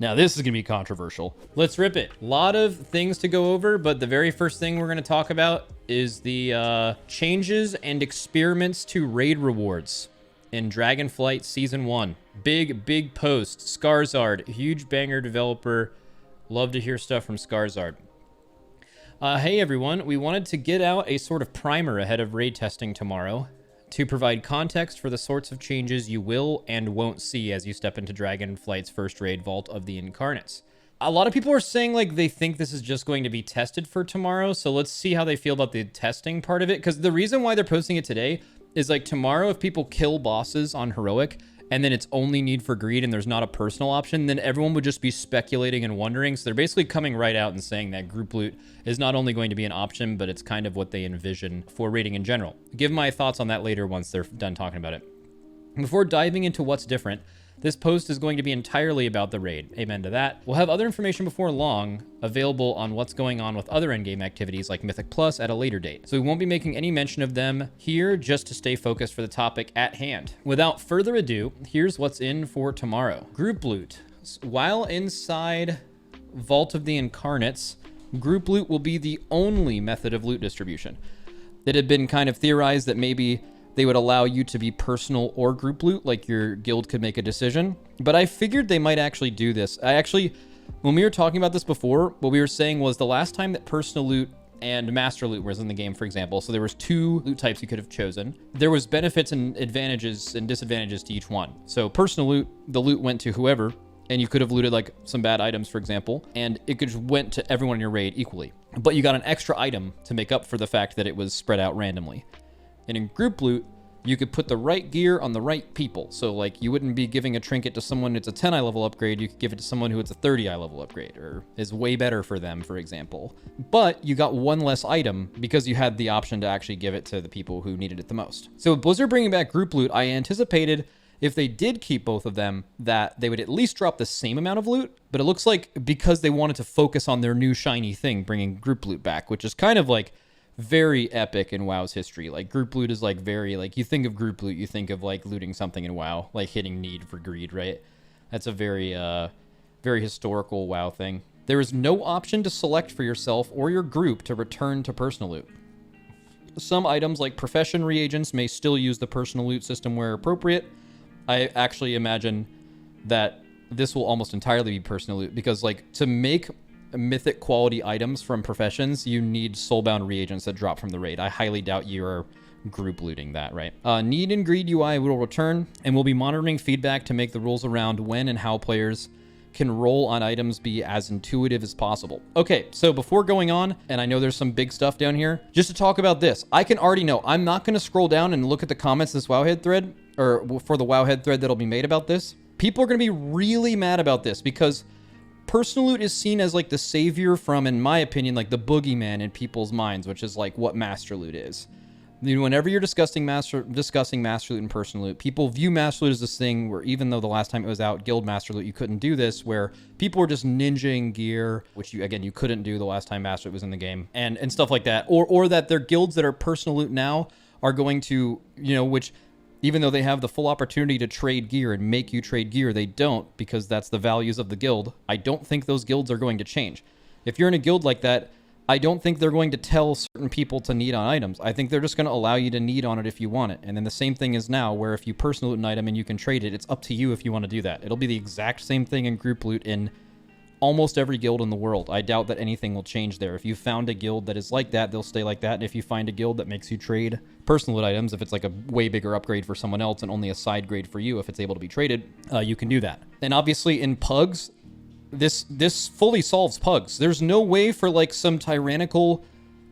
Now this is going to be controversial. Let's rip it. A lot of things to go over, but the very first thing we're going to talk about is the changes and experiments to raid rewards in Dragonflight Season 1. Big post. Scarizard, huge banger developer. Love to hear stuff from Scarizard. Hey everyone, we wanted to get out a sort of primer ahead of raid testing tomorrow to provide context for the sorts of changes you will and won't see as you step into Dragonflight's first raid vault of the Incarnates. A lot of people are saying like they think this is just going to be tested for tomorrow, so let's see how they feel about the testing part of it, because the reason why they're posting it today is like tomorrow if people kill bosses on Heroic and then it's only Need for Greed and there's not a personal option, then everyone would just be speculating and wondering. So they're basically coming right out and saying that group loot is not only going to be an option, but it's kind of what they envision for raiding in general. Give my thoughts on that later once they're done talking about it. Before diving into what's different, this post is going to be entirely about the raid. Amen to that. We'll have other information before long available on what's going on with other endgame activities like Mythic Plus at a later date. So we won't be making any mention of them here just to stay focused for the topic at hand. Without further ado, here's what's in for tomorrow. Group loot. While inside Vault of the Incarnates, group loot will be the only method of loot distribution. It had been kind of theorized that maybe they would allow you to be personal or group loot, like your guild could make a decision. But I figured they might actually do this. When we were talking about this before, what we were saying was the last time that personal loot and master loot was in the game, for example, so there was two loot types you could have chosen. There was benefits and advantages and disadvantages to each one. So personal loot, the loot went to whoever, and you could have looted like some bad items, for example, and it could went to everyone in your raid equally. But you got an extra item to make up for the fact that it was spread out randomly. And in group loot, you could put the right gear on the right people. So like you wouldn't be giving a trinket to someone who's a 10 eye level upgrade. You could give it to someone who it's a 30 eye level upgrade or is way better for them, for example. But you got one less item because you had the option to actually give it to the people who needed it the most. So with Blizzard bringing back group loot, I anticipated if they did keep both of them, that they would at least drop the same amount of loot. But it looks like because they wanted to focus on their new shiny thing, bringing group loot back, which is kind of like very epic in WoW's history. Like group loot is like very, like you think of group loot, you think of like looting something in WoW, like hitting Need for Greed, right? That's a very historical WoW thing. There is no option to select for yourself or your group to return to personal loot. Some items like profession reagents may still use the personal loot system where appropriate. I actually imagine that this will almost entirely be personal loot because like to make mythic quality items from professions, you need soulbound reagents that drop from the raid. I highly doubt you are group looting that, right? Need and Greed UI will return, and we'll be monitoring feedback to make the rules around when and how players can roll on items be as intuitive as possible. Okay, so before going on, and I know there's some big stuff down here, just to talk about this, I can already know, I'm not going to scroll down and look at the comments in this Wowhead thread, or for the Wowhead thread that'll be made about this. People are going to be really mad about this because personal loot is seen as like the savior from, in my opinion, like the boogeyman in people's minds, which is like what master loot is. You know, whenever you're discussing master loot and personal loot, people view master loot as this thing where even though the last time it was out, guild master loot, you couldn't do this, where people were just ninjaing gear, which you couldn't do the last time master loot was in the game, and stuff like that, or that their guilds that are personal loot now are going to, you know, which even though they have the full opportunity to trade gear and make you trade gear, they don't because that's the values of the guild. I don't think those guilds are going to change. If you're in a guild like that, I don't think they're going to tell certain people to need on items. I think they're just going to allow you to need on it if you want it. And then the same thing is now, where if you personal loot an item and you can trade it, it's up to you if you want to do that. It'll be the exact same thing in group loot in almost every guild in the world. I doubt that anything will change there. If you found a guild that is like that, they'll stay like that. And if you find a guild that makes you trade personal loot items, if it's like a way bigger upgrade for someone else and only a side grade for you, if it's able to be traded, you can do that. And obviously in pugs, this fully solves pugs. There's no way for like some tyrannical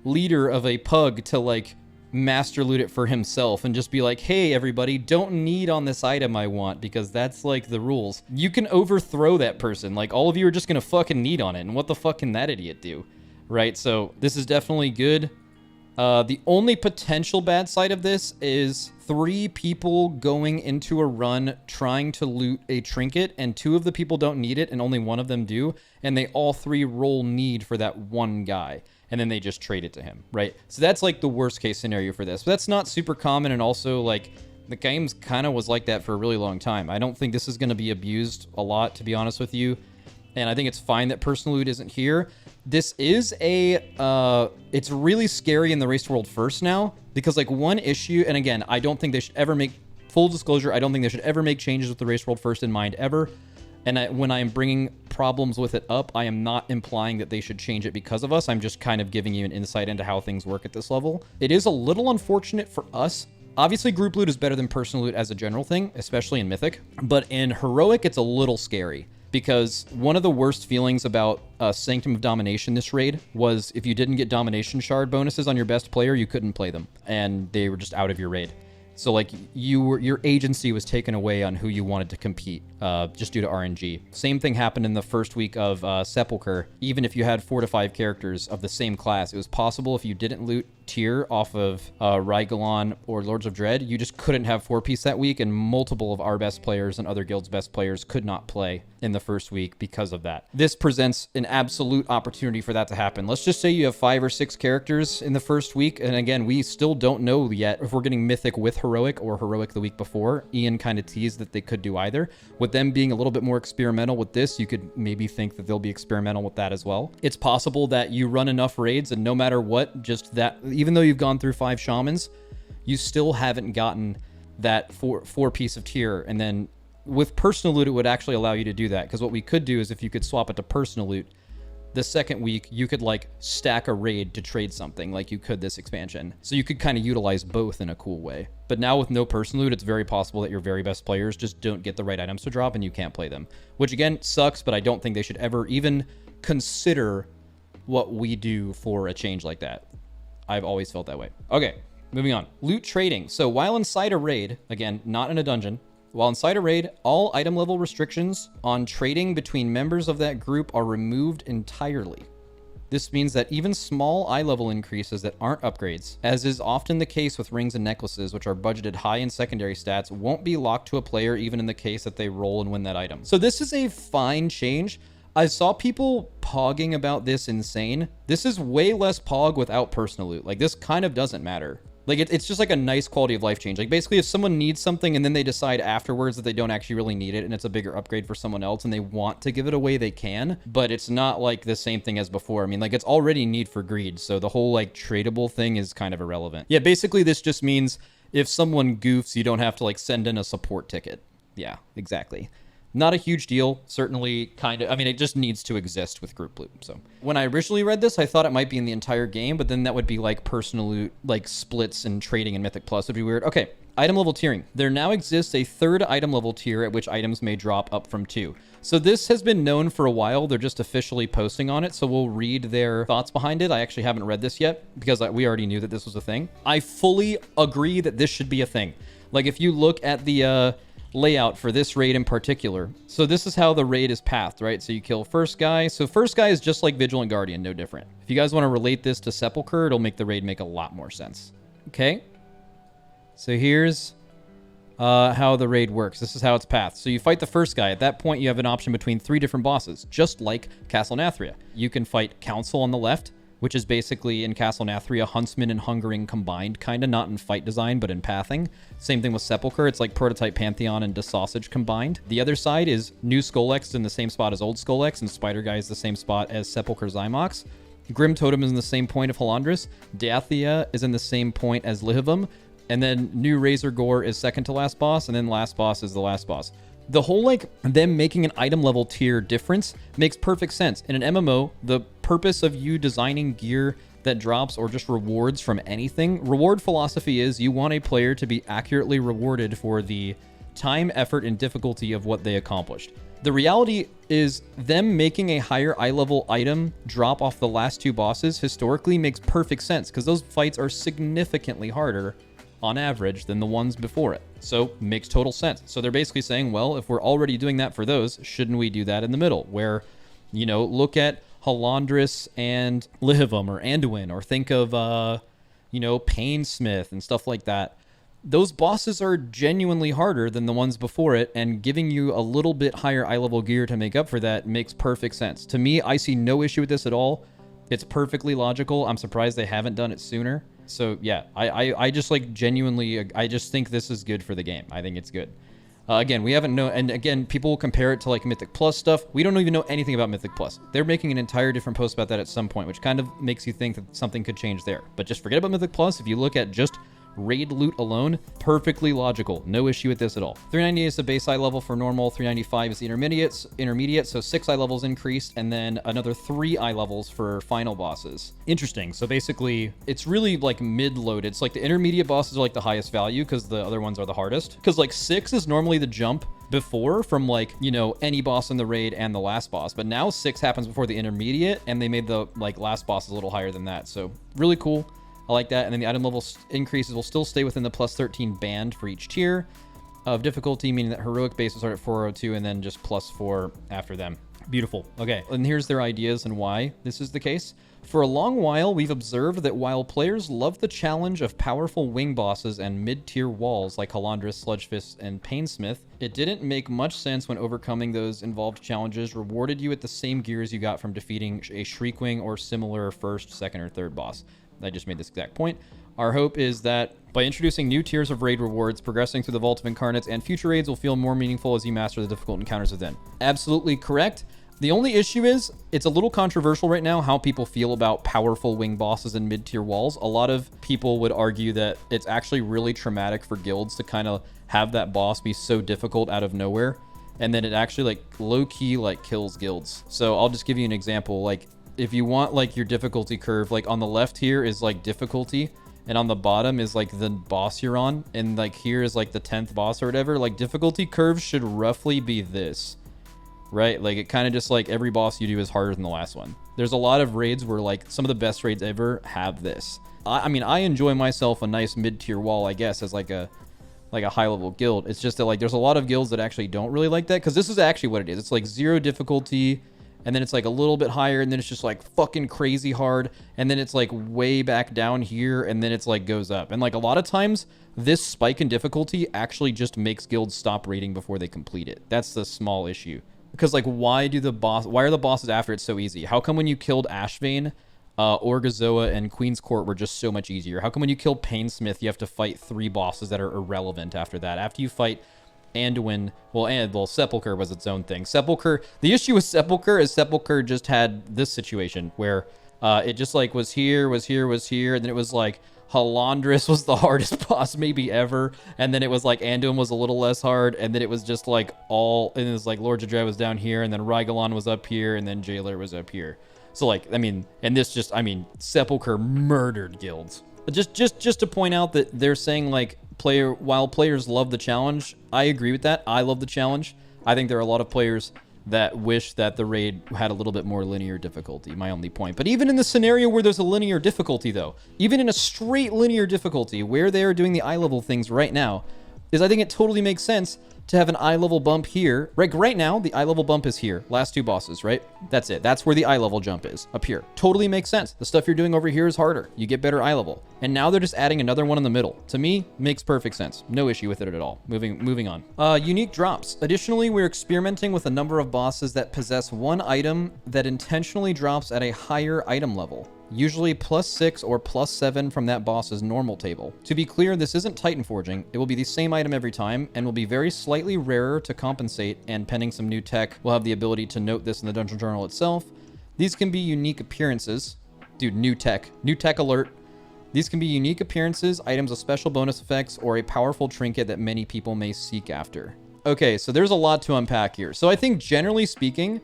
leader of a pug to like master loot it for himself and just be like, hey everybody, don't need on this item I want, because that's like the rules. You can overthrow that person. Like all of you are just gonna fucking need on it, and what the fuck can that idiot do, right? So this is definitely good. The only potential bad side of this is 3 people going into a run trying to loot a trinket, and 2 of the people don't need it and only 1 of them do, and they all 3 roll need for that one guy, and then they just trade it to him, right? So that's like the worst case scenario for this. But that's not super common, and also like the game's kind of was like that for a really long time. I don't think this is going to be abused a lot, to be honest with you. And I think it's fine that personal loot isn't here. This is it's really scary in the Race to World First now, because like one issue, and again, I don't think they should ever make, full disclosure, I don't think they should ever make changes with the Race to World First in mind ever. And when I'm bringing problems with it up, I am not implying that they should change it because of us. I'm just kind of giving you an insight into how things work at this level. It is a little unfortunate for us. Obviously, group loot is better than personal loot as a general thing, especially in Mythic. But in Heroic, it's a little scary, because one of the worst feelings about Sanctum of Domination this raid was if you didn't get Domination Shard bonuses on your best player, you couldn't play them, and they were just out of your raid. So like your agency was taken away on who you wanted to compete just due to RNG. Same thing happened in the first week of Sepulchre. Even if you had 4 to 5 characters of the same class, it was possible if you didn't loot tier off of Rygalon or Lords of Dread, you just couldn't have 4-piece that week, and multiple of our best players and other guilds' best players could not play in the first week because of that. This presents an absolute opportunity for that to happen. Let's just say you have 5 or 6 characters in the first week, and again, we still don't know yet if we're getting Mythic with Heroic or Heroic the week before. Ian kind of teased that they could do either. With them being a little bit more experimental with this, you could maybe think that they'll be experimental with that as well. It's possible that you run enough raids, and no matter what, just that, even though you've gone through 5 shamans, you still haven't gotten that 4-piece of tier. And then with personal loot, it would actually allow you to do that, because what we could do is if you could swap it to personal loot, the second week you could like stack a raid to trade something like you could this expansion. So you could kind of utilize both in a cool way. But now with no personal loot, it's very possible that your very best players just don't get the right items to drop and you can't play them, which again sucks, but I don't think they should ever even consider what we do for a change like that. I've always felt that way. Okay, moving on. Loot trading. So while inside a raid, again, not in a dungeon, while inside a raid, all item level restrictions on trading between members of that group are removed entirely. This means that even small eye level increases that aren't upgrades, as is often the case with rings and necklaces, which are budgeted high in secondary stats, won't be locked to a player even in the case that they roll and win that item. So this is a fine change. I saw people pogging about this insane. This is way less pog without personal loot. Like, this kind of doesn't matter. Like, it's just like a nice quality of life change. Like, basically, if someone needs something and then they decide afterwards that they don't actually really need it and it's a bigger upgrade for someone else and they want to give it away, they can. But it's not like the same thing as before. I mean, like, it's already need for greed. So the whole, like, tradable thing is kind of irrelevant. Yeah, basically, this just means if someone goofs, you don't have to, like, send in a support ticket. Yeah, exactly. Not a huge deal, certainly kind of, I mean, it just needs to exist with group loot. So when I originally read this, I thought it might be in the entire game, but then that would be like personal loot, like splits and trading in Mythic Plus would be weird. Okay, item level tiering. There now exists a 3rd item level tier at which items may drop up from 2. So this has been known for a while. They're just officially posting on it. So we'll read their thoughts behind it. I actually haven't read this yet because we already knew that this was a thing. I fully agree that this should be a thing. Like if you look at the, layout for this raid in particular. So this is how the raid is pathed, right? So you kill first guy. So first guy is just like Vigilant Guardian, no different. If you guys want to relate this to Sepulchre, it'll make the raid make a lot more sense. Okay. So here's how the raid works. This is how it's pathed. So you fight the first guy. At that point, you have an option between 3 different bosses, just like Castle Nathria. You can fight Council on the left, which is basically in Castle Nathria, Huntsman and Hungering combined, kind of not in fight design, but in pathing. Same thing with Sepulchre. It's like Prototype Pantheon and DeSausage combined. The other side is New Skull-X in the same spot as Old Skull-X, and Spider Guy is the same spot as Sepulchre Zymox. Grim Totem is in the same point of Halandris. Dathia is in the same point as Lihivam. And then New Razor Gore is second to last boss, and then last boss is the last boss. The whole, like, them making an item level tier difference makes perfect sense. In an MMO, the purpose of you designing gear that drops or just rewards from anything, reward philosophy is you want a player to be accurately rewarded for the time, effort, and difficulty of what they accomplished. The reality is them making a higher eye level item drop off the last 2 bosses historically makes perfect sense because those fights are significantly harder on average than the ones before it. So makes total sense. So they're basically saying, well, if we're already doing that for those, shouldn't we do that in the middle where, you know, look at Halandris and Lihivam or Anduin, or think of, you know, Painsmith and stuff like that. Those bosses are genuinely harder than the ones before it, and giving you a little bit higher eye level gear to make up for that makes perfect sense. To me, I see no issue with this at all. It's perfectly logical. I'm surprised they haven't done it sooner. So yeah, I just like genuinely, I just think this is good for the game. I think it's good. Again, we haven't known, and again, people will compare it to like Mythic Plus stuff. We don't even know anything about Mythic Plus. They're making an entire different post about that at some point, which kind of makes you think that something could change there. But just forget about Mythic Plus. If you look at just raid loot alone, perfectly logical. No issue with this at all. 390 is the base eye level for normal. 395 is the intermediate. So 6 eye levels increased, and then another 3 eye levels for final bosses. Interesting. So basically, it's really like mid-loaded. It's like the intermediate bosses are like the highest value because the other ones are the hardest. Because like 6 is normally the jump before from like, you know, any boss in the raid and the last boss. But now 6 happens before the intermediate, and they made the like last boss a little higher than that. So really cool. I like that. And then the item level increases will still stay within the plus 13 band for each tier of difficulty, meaning that heroic bases start at 402 and then just plus 4 after them. Beautiful. Okay. And here's their ideas and why this is the case. For a long while, we've observed that while players love the challenge of powerful wing bosses and mid-tier walls like Halandris, Sludgefist, and Painsmith, it didn't make much sense when overcoming those involved challenges rewarded you at the same gears you got from defeating a Shriekwing or similar first, second, or third boss. I just made this exact point. Our hope is that by introducing new tiers of raid rewards, progressing through the Vault of Incarnates and future raids will feel more meaningful as you master the difficult encounters within. Absolutely correct. The only issue is it's a little controversial right now how people feel about powerful wing bosses and mid-tier walls. A lot of people would argue that it's actually really traumatic for guilds to kind of have that boss be so difficult out of nowhere, and then it actually like low-key like kills guilds. So I'll just give you an example. Like, if you want like your difficulty curve, like on the left here is like difficulty, and on the bottom is like the boss you're on, and like here is like the 10th boss or whatever. Like difficulty curves should roughly be this, right? Like it kind of just like every boss you do is harder than the last one. There's a lot of raids where like some of the best raids ever have this. I mean, I enjoy myself a nice mid-tier wall, I guess, as like a high-level guild. It's just that like there's a lot of guilds that actually don't really like that, because this is actually what it is. It's like 0 difficulty, and then it's like a little bit higher, and then it's just like fucking crazy hard, and then it's like way back down here, and then it's like goes up. And like a lot of times this spike in difficulty actually just makes guilds stop raiding before they complete it. That's the small issue. Because like why are the bosses after it so easy? How come when you killed Ashvane, Orgazoa and Queen's Court were just so much easier? How come when you kill Painsmith you have to fight 3 bosses that are irrelevant after that? After you fight Anduin, well, Sepulchre was its own thing. Sepulchre, the issue with Sepulchre is Sepulchre just had this situation where it just like was here, and then it was like Halandris was the hardest boss maybe ever, and then it was like Anduin was a little less hard, and then it was just like and it was like Lords of Dread was down here, and then Rygalon was up here, and then Jailer was up here. So like, I mean, and this just, I mean, Sepulchre murdered guilds. Just to point out that they're saying like while players love the challenge, I agree with that. I love the challenge. I think there are a lot of players that wish that the raid had a little bit more linear difficulty, my only point. But even in the scenario where there's a linear difficulty though, even in a straight linear difficulty where they are doing the eye level things right now, is I think it totally makes sense to have an eye level bump here. Right now, the eye level bump is here. Last 2 bosses, right? That's it. That's where the eye level jump is, up here. Totally makes sense. The stuff you're doing over here is harder. You get better eye level. And now they're just adding another one in the middle. To me, makes perfect sense. No issue with it at all. Moving on. Unique drops. Additionally, we're experimenting with a number of bosses that possess one item that intentionally drops at a higher item level, usually +6 or +7 from that boss's normal table. To be clear, this isn't Titan Forging. It will be the same item every time and will be very slightly rarer to compensate, and pending some new tech, we'll have the ability to note this in the Dungeon Journal itself. These can be unique appearances. Dude, new tech alert. These can be unique appearances, items with special bonus effects, or a powerful trinket that many people may seek after. Okay, so there's a lot to unpack here. So I think generally speaking,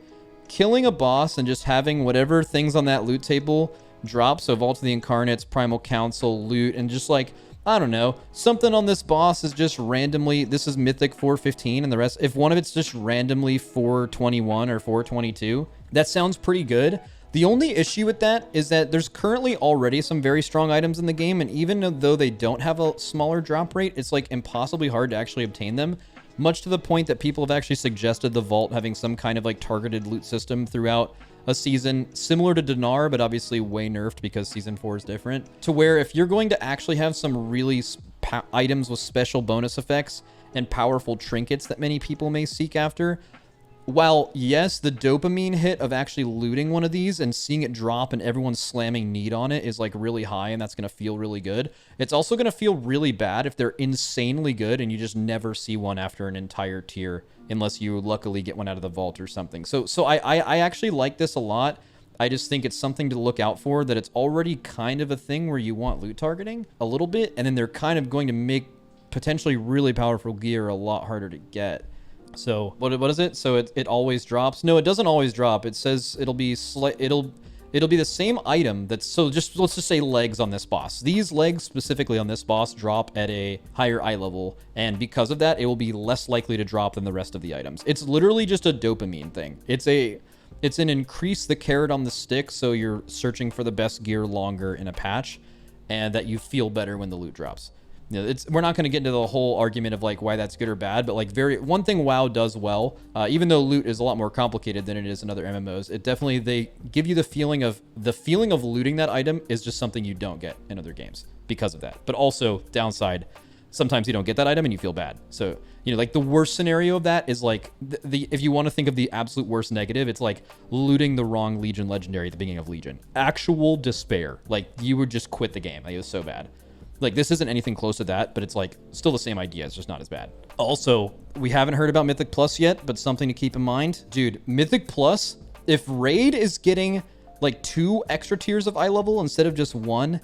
killing a boss and just having whatever things on that loot table drop, so Vault of the Incarnates, Primal Council, loot, and just like, I don't know, something on this boss is just randomly, this is Mythic 415, and the rest, if one of it's just randomly 421 or 422, that sounds pretty good. The only issue with that is that there's currently already some very strong items in the game, and even though they don't have a smaller drop rate, it's like impossibly hard to actually obtain them, much to the point that people have actually suggested the Vault having some kind of like targeted loot system throughout a season, similar to Dinar, but obviously way nerfed because Season 4 is different, to where if you're going to actually have some really items with special bonus effects and powerful trinkets that many people may seek after, while yes, the dopamine hit of actually looting one of these and seeing it drop and everyone slamming need on it is like really high, and that's going to feel really good. It's also going to feel really bad if they're insanely good and you just never see one after an entire tier, unless you luckily get one out of the vault or something. So I actually like this a lot. I just think it's something to look out for, that it's already kind of a thing where you want loot targeting a little bit, and then they're kind of going to make potentially really powerful gear a lot harder to get. So what is it? So it always drops? No, it doesn't always drop. It says it'll be the same item that's, so let's just say legs on this boss. These legs specifically on this boss drop at a higher eye level, and because of that, it will be less likely to drop than the rest of the items. It's literally just a dopamine thing. It's an increase the carrot on the stick, so you're searching for the best gear longer in a patch, and that you feel better when the loot drops. You know, we're not going to get into the whole argument of like why that's good or bad, but like one thing WoW does well, even though loot is a lot more complicated than it is in other MMOs, it definitely, they give you the feeling of looting that item is just something you don't get in other games because of that. But also downside, sometimes you don't get that item and you feel bad. So, you know, like the worst scenario of that is like if you want to think of the absolute worst negative, it's like looting the wrong Legion Legendary at the beginning of Legion. Actual despair. Like you would just quit the game. Like, it was so bad. Like, this isn't anything close to that, but it's like still the same idea. It's just not as bad. Also, we haven't heard about Mythic Plus yet, but something to keep in mind. Dude, Mythic Plus, if Raid is getting like 2 extra tiers of eye level instead of just 1,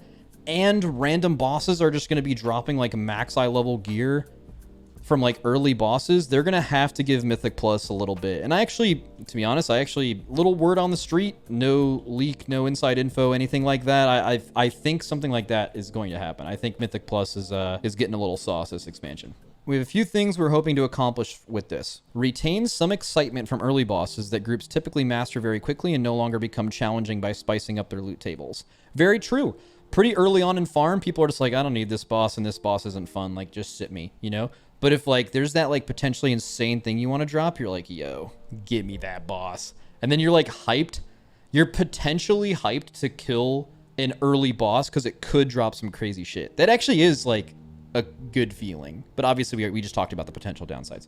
and random bosses are just going to be dropping like max eye level gear from like early bosses, they're going to have to give Mythic Plus a little bit. And I actually, to be honest, little word on the street, no leak, no inside info, anything like that. I think something like that is going to happen. I think Mythic Plus is getting a little sauce this expansion. We have a few things we're hoping to accomplish with this. Retain some excitement from early bosses that groups typically master very quickly and no longer become challenging by spicing up their loot tables. Very true. Pretty early on in farm, people are just like, I don't need this boss and this boss isn't fun. Like, just sit me, you know? But if like there's that like potentially insane thing you want to drop, you're like, yo, give me that boss. And then you're like hyped. You're potentially hyped to kill an early boss because it could drop some crazy shit. That actually is like a good feeling. But obviously we just talked about the potential downsides.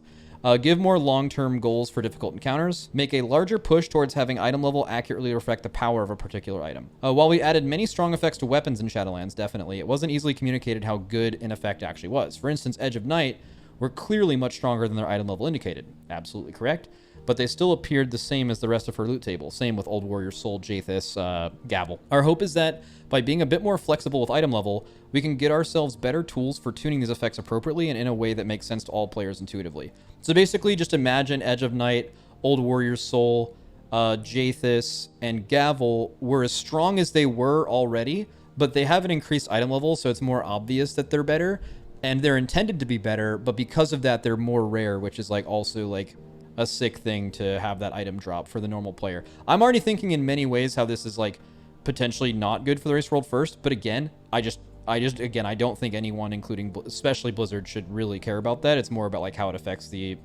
Give more long-term goals for difficult encounters. Make a larger push towards having item level accurately reflect the power of a particular item. While we added many strong effects to weapons in Shadowlands, definitely, it wasn't easily communicated how good an effect actually was. For instance, Edge of Night were clearly much stronger than their item level indicated. Absolutely correct. But they still appeared the same as the rest of her loot table. Same with Old Warrior Soul, Jathis, Gavel. Our hope is that by being a bit more flexible with item level, we can get ourselves better tools for tuning these effects appropriately and in a way that makes sense to all players intuitively. So basically, just imagine Edge of Night, Old Warrior Soul, Jathis, and Gavel were as strong as they were already, but they have an increased item level, so it's more obvious that they're better. And they're intended to be better, but because of that, they're more rare, which is like also like a sick thing to have that item drop for the normal player. I'm already thinking in many ways how this is like potentially not good for the race world first, but again, I don't think anyone, including especially Blizzard, should really care about that. It's more about like how it affects the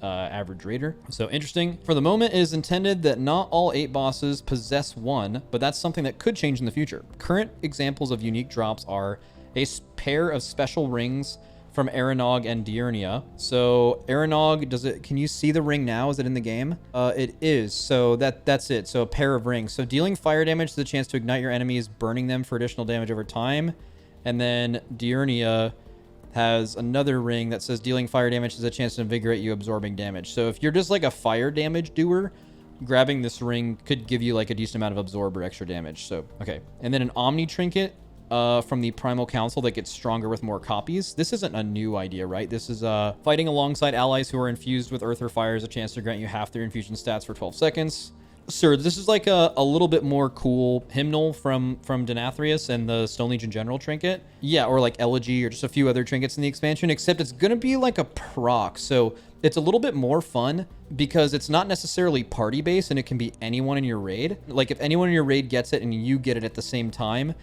average raider. So interesting. For the moment, it is intended that not all 8 bosses possess one, but that's something that could change in the future. Current examples of unique drops are a pair of special rings from Aranog and Diurnia. So Aranog, can you see the ring now? Is it in the game? It is. So that's it. So a pair of rings. So dealing fire damage to the chance to ignite your enemies, burning them for additional damage over time. And then Diurnia has another ring that says dealing fire damage is a chance to invigorate you, absorbing damage. So if you're just like a fire damage doer, grabbing this ring could give you like a decent amount of absorb or extra damage. So, okay. And then an Omni Trinket from the Primal Council that gets stronger with more copies. This isn't a new idea, right? This is fighting alongside allies who are infused with earth or fire is a chance to grant you half their infusion stats for 12 seconds. Sir, this is like a little bit more cool hymnal from Denathrius and the Stone Legion General trinket. Yeah, or like Elegy or just a few other trinkets in the expansion, except it's going to be like a proc. So it's a little bit more fun because it's not necessarily party-based and it can be anyone in your raid. Like if anyone in your raid gets it and you get it at the same time,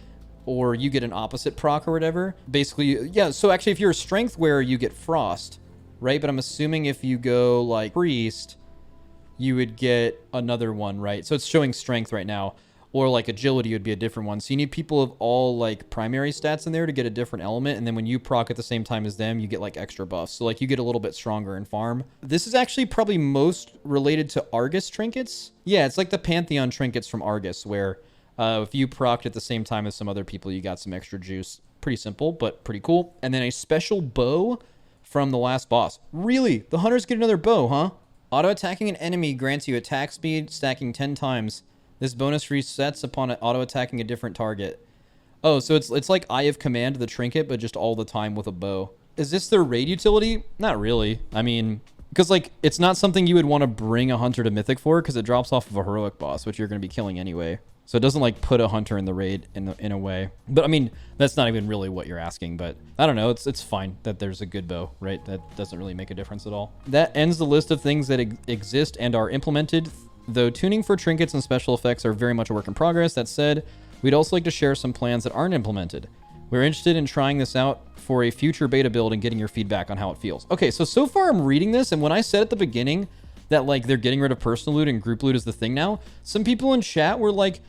or you get an opposite proc or whatever, basically, yeah, so actually if you're a strength wearer, you get Frost, right? But I'm assuming if you go like Priest, you would get another one, right? So it's showing strength right now. Or like agility would be a different one. So you need people of all like primary stats in there to get a different element. And then when you proc at the same time as them, you get like extra buffs. So like you get a little bit stronger in farm. This is actually probably most related to Argus trinkets. Yeah, it's like the Pantheon trinkets from Argus, where if you procced at the same time as some other people, you got some extra juice. Pretty simple, but pretty cool. And then a special bow from the last boss. Really? The hunters get another bow, huh? Auto-attacking an enemy grants you attack speed, stacking 10 times. This bonus resets upon auto-attacking a different target. Oh, so it's like Eye of Command, the trinket, but just all the time with a bow. Is this their raid utility? Not really. I mean, because like it's not something you would want to bring a hunter to Mythic for, because it drops off of a heroic boss, which you're going to be killing anyway. So it doesn't like put a hunter in the raid in a way. But I mean, that's not even really what you're asking. But I don't know. It's fine that there's a good bow, right? That doesn't really make a difference at all. That ends the list of things that exist and are implemented. Though tuning for trinkets and special effects are very much a work in progress. That said, we'd also like to share some plans that aren't implemented. We're interested in trying this out for a future beta build and getting your feedback on how it feels. Okay, so far I'm reading this, and when I said at the beginning that like they're getting rid of personal loot and group loot is the thing now, some people in chat were like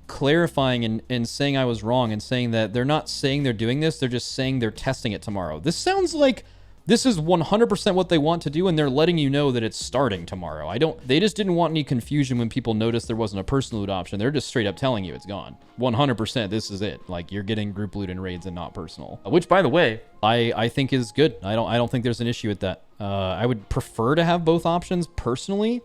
clarifying and saying I was wrong and saying that they're not saying they're doing this, they're just saying they're testing it tomorrow. This sounds like this is 100% what they want to do, and they're letting you know that it's starting tomorrow. They just didn't want any confusion when people noticed there wasn't a personal loot option. They're just straight up telling you it's gone. 100%, this is it. Like, you're getting group loot and raids and not personal. Which, by the way, I think is good. I don't think there's an issue with that. I would prefer to have both options personally,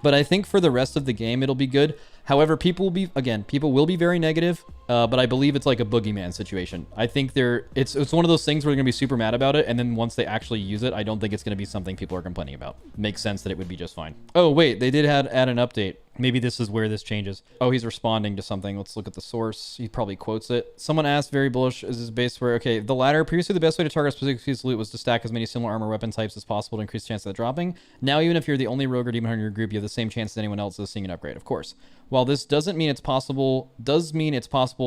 but I think for the rest of the game, it'll be good. However, people will be very negative, but I believe it's like a boogeyman situation. I think it's one of those things where they're going to be super mad about it, and then once they actually use it, I don't think it's going to be something people are complaining about. Makes sense that it would be just fine. Oh, wait, they did add an update. Maybe this is where this changes. Oh, he's responding to something. Let's look at the source. He probably quotes it. Someone asked, very bullish, is this base where, okay, the latter, previously the best way to target a specific piece of loot was to stack as many similar armor weapon types as possible to increase the chance of that dropping. Now, even if you're the only rogue or demon hunter in your group, you have the same chance as anyone else of seeing an upgrade, of course. While this does mean it's possible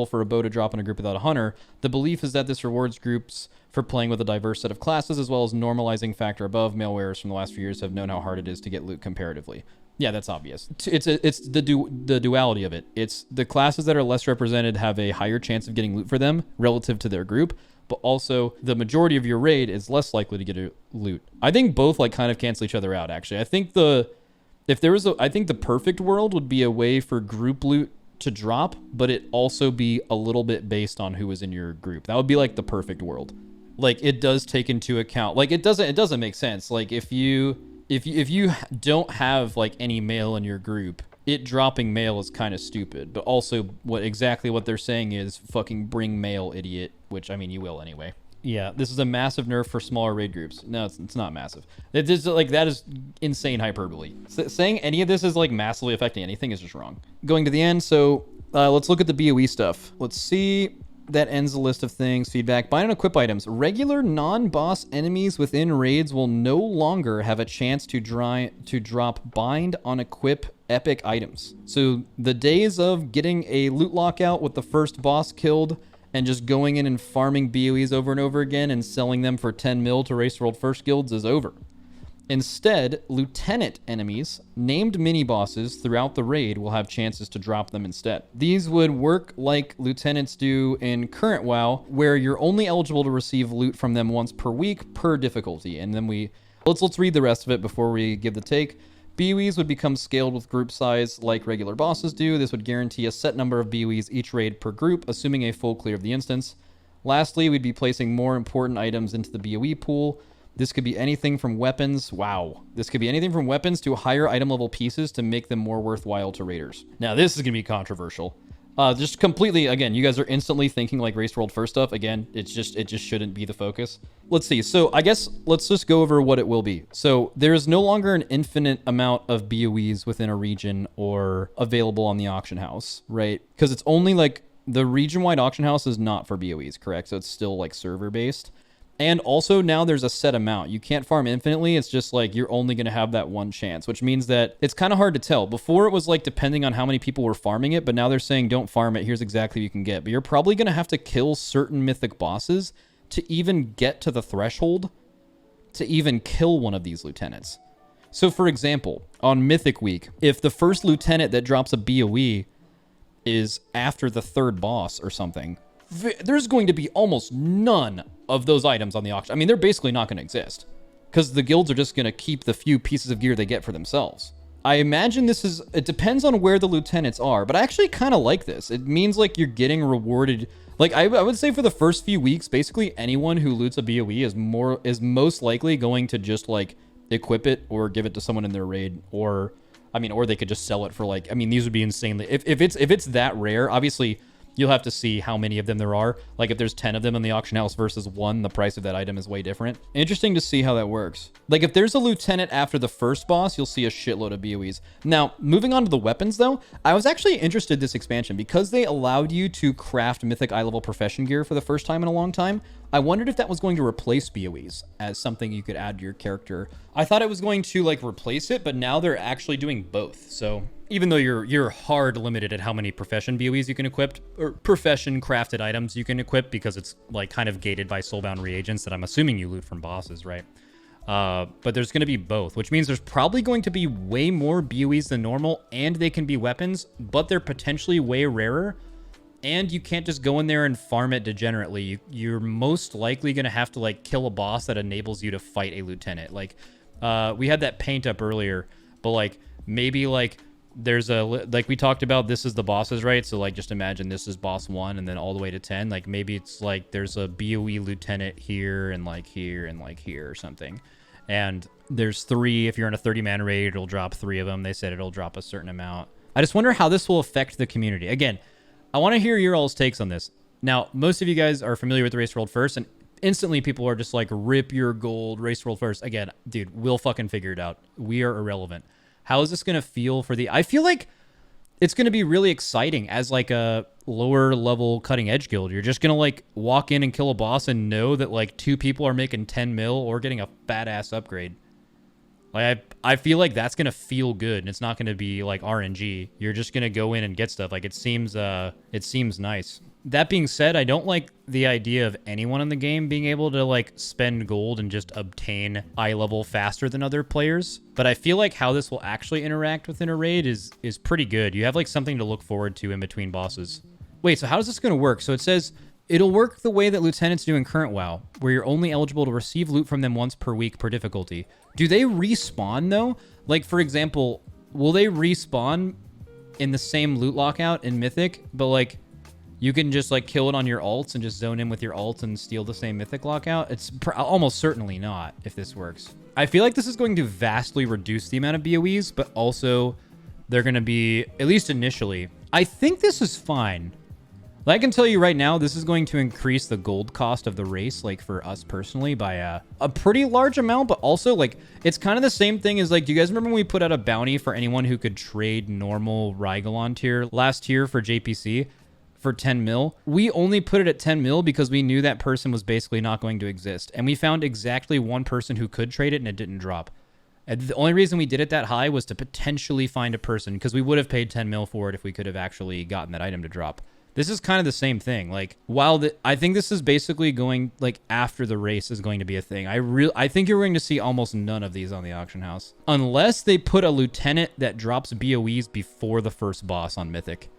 for a bow to drop in a group without a hunter, the belief is that this rewards groups for playing with a diverse set of classes, as well as normalizing factor above. Male wearers from the last few years have known how hard it is to get loot comparatively. Yeah, that's obvious. It's the duality of it. It's the classes that are less represented have a higher chance of getting loot for them relative to their group, but also the majority of your raid is less likely to get a loot. I think both like kind of cancel each other out, actually. I think the perfect world would be a way for group loot to drop, but it also be a little bit based on who is in your group. That would be like the perfect world. Like, it does take into account, like, it doesn't make sense. Like, if you don't have like any male in your group, it dropping male is kind of stupid. But also what they're saying is fucking bring male, idiot, which I mean you will anyway. Yeah, this is a massive nerf for smaller raid groups. No, it's not massive. That is insane hyperbole. Saying any of this is like massively affecting anything is just wrong. Going to the end, so let's look at the BoE stuff. Let's see. That ends the list of things. Feedback. Bind and equip items. Regular non-boss enemies within raids will no longer have a chance to drop bind on equip epic items. So the days of getting a loot lockout with the first boss killed and just going in and farming BoEs over and over again and selling them for 10 mil to Race World First Guilds is over. Instead, lieutenant enemies, named mini-bosses throughout the raid, will have chances to drop them instead. These would work like lieutenants do in current WoW, where you're only eligible to receive loot from them once per week per difficulty. And then let's read the rest of it before we give the take. BoEs would become scaled with group size like regular bosses do. This would guarantee a set number of BoEs each raid per group, assuming a full clear of the instance. Lastly, we'd be placing more important items into the BoE pool. This could be anything from weapons. Wow. This could be anything from weapons to higher item level pieces to make them more worthwhile to raiders. Now, this is going to be controversial. Just completely, again, you guys are instantly thinking like Race World First stuff. Again, it just shouldn't be the focus. Let's see. So I guess let's just go over what it will be. So there is no longer an infinite amount of BoEs within a region or available on the auction house, right? Because it's only like the region-wide auction house is not for BoEs, correct? So it's still like server-based. And also now there's a set amount. You can't farm infinitely. It's just like you're only going to have that one chance, which means that it's kind of hard to tell. Before it was like depending on how many people were farming it, but now they're saying don't farm it. Here's exactly what you can get. But you're probably going to have to kill certain mythic bosses to even get to the threshold to even kill one of these lieutenants. So for example, on Mythic Week, if the first lieutenant that drops a BoE is after the third boss or something, there's going to be almost none of those items on the auction. I mean, they're basically not going to exist because the guilds are just going to keep the few pieces of gear they get for themselves. I imagine it depends on where the lieutenants are, but I actually kind of like this. It means like you're getting rewarded. Like I would say for the first few weeks, basically anyone who loots a BoE is most likely going to just like equip it or give it to someone in their raid, or they could just sell it for like, these would be insanely, if it's that rare, obviously you'll have to see how many of them there are. Like if there's 10 of them in the auction house versus one, the price of that item is way different. Interesting to see how that works. Like if there's a lieutenant after the first boss, you'll see a shitload of BoEs. Now, moving on to the weapons though, I was actually interested in this expansion because they allowed you to craft mythic eye level profession gear for the first time in a long time. I wondered if that was going to replace BoEs as something you could add to your character. I thought it was going to like replace it, but now they're actually doing both. So even though you're hard limited at how many profession BoEs you can equip or profession crafted items you can equip, because it's like kind of gated by soulbound reagents that I'm assuming you loot from bosses, right? But there's going to be both, which means there's probably going to be way more BoEs than normal, and they can be weapons, but they're potentially way rarer. And you can't just go in there and farm it degenerately. You're most likely going to have to like kill a boss that enables you to fight a lieutenant. Like we had that paint up earlier, but like maybe like there's like we talked about, this is the bosses, right? So like just imagine this is boss 1 and then all the way to 10. Like maybe it's like there's a BoE lieutenant here and like here and like here or something. And there's 3. If you're in a 30-man raid, it'll drop 3 of them. They said it'll drop a certain amount. I just wonder how this will affect the community. Again, I want to hear your all's takes on this. Now, most of you guys are familiar with the Race World First, and instantly people are just like, rip your gold, Race World First. Again, dude, we'll fucking figure it out. We are irrelevant. How is this going to feel for I feel like it's going to be really exciting as like a lower level cutting edge guild. You're just going to like walk in and kill a boss and know that like 2 people are making 10 mil or getting a badass upgrade. Like I feel like that's going to feel good, and it's not going to be like RNG. You're just going to go in and get stuff. Like it seems nice. That being said, I don't like the idea of anyone in the game being able to like spend gold and just obtain eye level faster than other players. But I feel like how this will actually interact within a raid is pretty good. You have like something to look forward to in between bosses. Wait, so how is this going to work? So it says it'll work the way that lieutenants do in current WoW, where you're only eligible to receive loot from them once per week per difficulty. Do they respawn though? Like for example, will they respawn in the same loot lockout in Mythic, but like you can just like kill it on your ults and just zone in with your ults and steal the same Mythic lockout? It's almost certainly not if this works. I feel like this is going to vastly reduce the amount of BoEs, but also they're going to be, at least initially, I think this is fine. I can tell you right now, this is going to increase the gold cost of the race, like for us personally, by a pretty large amount, but also like it's kind of the same thing as like, do you guys remember when we put out a bounty for anyone who could trade normal Rygalon tier last year for JPC for 10 mil? We only put it at 10 mil because we knew that person was basically not going to exist. And we found exactly one person who could trade it and it didn't drop. And the only reason we did it that high was to potentially find a person, because we would have paid 10 mil for it if we could have actually gotten that item to drop. This is kind of the same thing. Like, while I think this is basically going, like, after the race is going to be a thing. I think you're going to see almost none of these on the auction house. Unless they put a lieutenant that drops BoEs before the first boss on Mythic.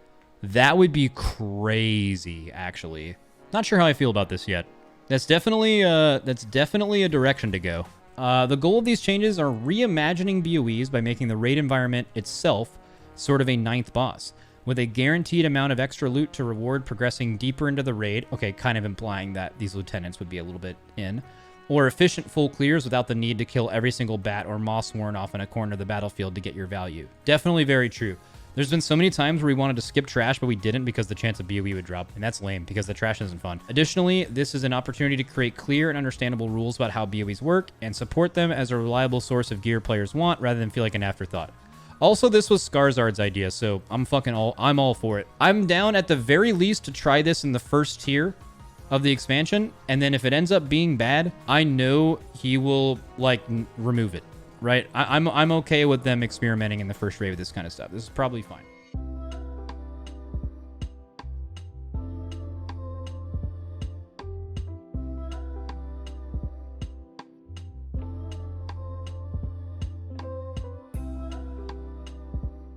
That would be crazy, actually. Not sure how I feel about this yet. That's definitely a direction to go. The goal of these changes are reimagining BoEs by making the raid environment itself sort of a 9th boss, with a guaranteed amount of extra loot to reward progressing deeper into the raid. Okay, kind of implying that these lieutenants would be a little bit in. Or efficient full clears without the need to kill every single bat or moss sworn off in a corner of the battlefield to get your value. Definitely very true. There's been so many times where we wanted to skip trash, but we didn't because the chance of BoE would drop, and that's lame because the trash isn't fun. Additionally, this is an opportunity to create clear and understandable rules about how BoEs work and support them as a reliable source of gear players want rather than feel like an afterthought. Also, this was Scarizard's idea, so I'm all for it. I'm down at the very least to try this in the first tier of the expansion, and then if it ends up being bad, I know he will like remove it, right? I'm okay with them experimenting in the first raid with this kind of stuff. This is probably fine.